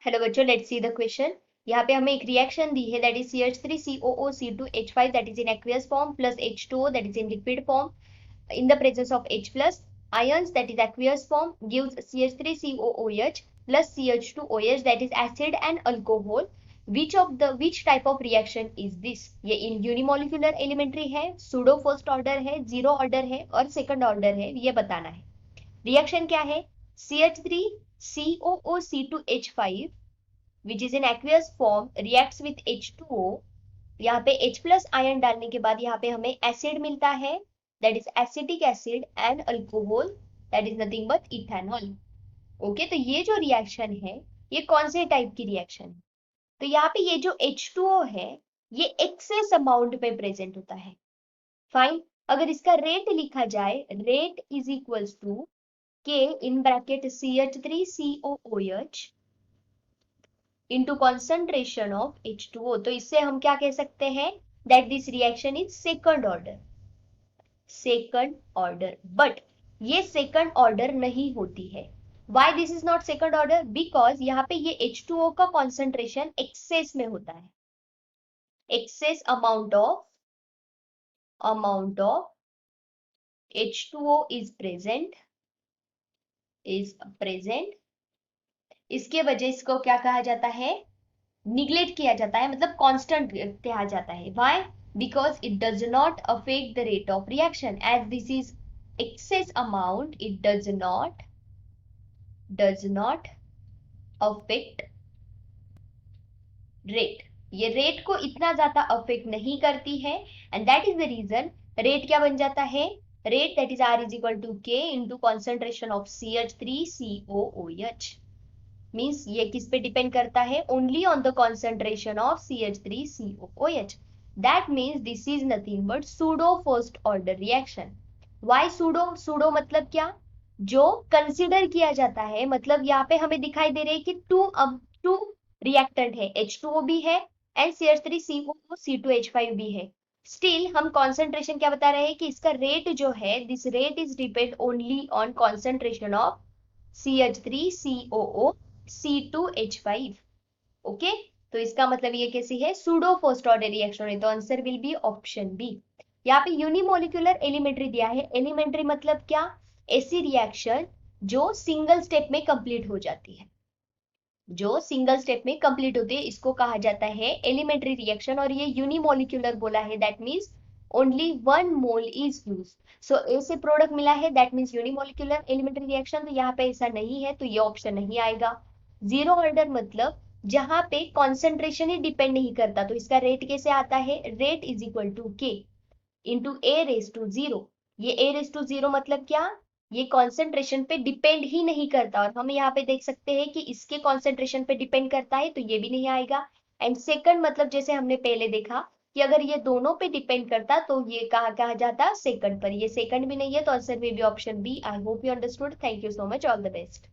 Hello बच्चों, let's see the question. यहाँ पे हमें एक रिएक्शन दी है that is CH3COO C2H5 that is in aqueous form plus H2O that is in liquid form in the presence of H plus ions that is aqueous form gives CH3COOH plus CH2OH that is acid and alcohol. Which type of reaction is this? ये in unimolecular elementary है, pseudo first order है, zero order है और second order है, ये बताना है। Reaction क्या है? CH3COOC2H5 which is in aqueous form reacts with H2O. यहाँ पे H प्लस आयन डालने के बाद यहाँ पे हमें एसिड मिलता है that is acetic acid and alcohol that is nothing but ethanol. Okay, तो ये जो रिएक्शन है ये कौन से टाइप की रिएक्शन है? तो यहाँ पे ये जो H2O है ये एक्सेस अमाउंट में प्रेजेंट होता है। फाइन, अगर इसका रेट लिखा जाए, rate is equals to K in bracket CH3COOH into concentration of H2O। तो इससे हम क्या कह सकते हैं? That this reaction is second order। second order, but ये second order नहीं होती है। Why this is not second order? Because यहाँ पे ये H2O का concentration excess में होता है। excess amount of H2O is present। इसके वजह इसको क्या कहा जाता है? निग्लेक्ट किया जाता है, मतलब कांस्टेंट कहा जाता है। Why? Because it does not affect the rate of reaction as this is excess amount. It does not affect rate. ये रेट को इतना ज्यादा अफेक्ट नहीं करती है and that is the reason rate क्या बन जाता है? Rate that is R is equal to K into concentration of CH3COOH। Means ये किस पे डिपेंड करता है? Only on the concentration of CH3COOH। That means this is nothing but pseudo first order reaction. Why pseudo? Pseudo मतलब क्या? जो consider किया जाता है, मतलब यहाँ पे हमें दिखाई दे रहे हैं कि टू रिएक्टेंट है, H2O भी है एंड CH3COO C2H5 भी है। स्टिल हम कॉन्सेंट्रेशन क्या बता रहे हैं कि इसका रेट जो है, this rate is depend only on concentration of CH3COO C2H5। Okay, तो इसका मतलब ये कैसी है? सूडो फर्स्ट ऑर्डर रिएक्शन है, तो answer will be option B. यहाँ पे यूनिमोलिकुलर एलिमेंट्री दिया है। एलिमेंट्री मतलब क्या? ऐसी रिएक्शन जो सिंगल स्टेप में कंप्लीट हो जाती है, जो सिंगल स्टेप में कंप्लीट होती है, इसको कहा जाता है एलिमेंट्री रिएक्शन। और ये यूनिमोलिकुलर बोला है, that means only 1 mole is use. So A से प्रोडक्ट मिला है, that means unimolecular elementary reaction. तो यहाँ पे ऐसा नहीं है, तो ये ऑप्शन नहीं आएगा। जीरो ऑर्डर मतलब जहां पे कॉन्सेंट्रेशन ही डिपेंड नहीं करता, तो इसका रेट कैसे आता है? Rate is equal to K into A⁻0। ये A⁻0 मतलब क्या? ये कॉन्सेंट्रेशन पे डिपेंड ही नहीं करता, और हम यहाँ पे देख सकते हैं कि इसके कॉन्सेंट्रेशन पे डिपेंड करता है, तो ये भी नहीं आएगा। एंड सेकंड मतलब जैसे हमने पहले देखा कि अगर ये दोनों पे डिपेंड करता तो ये कहा जाता सेकंड पर। ये सेकंड भी नहीं है, तो आंसर में भी option B. I hope you understood. Thank you so much, all the best.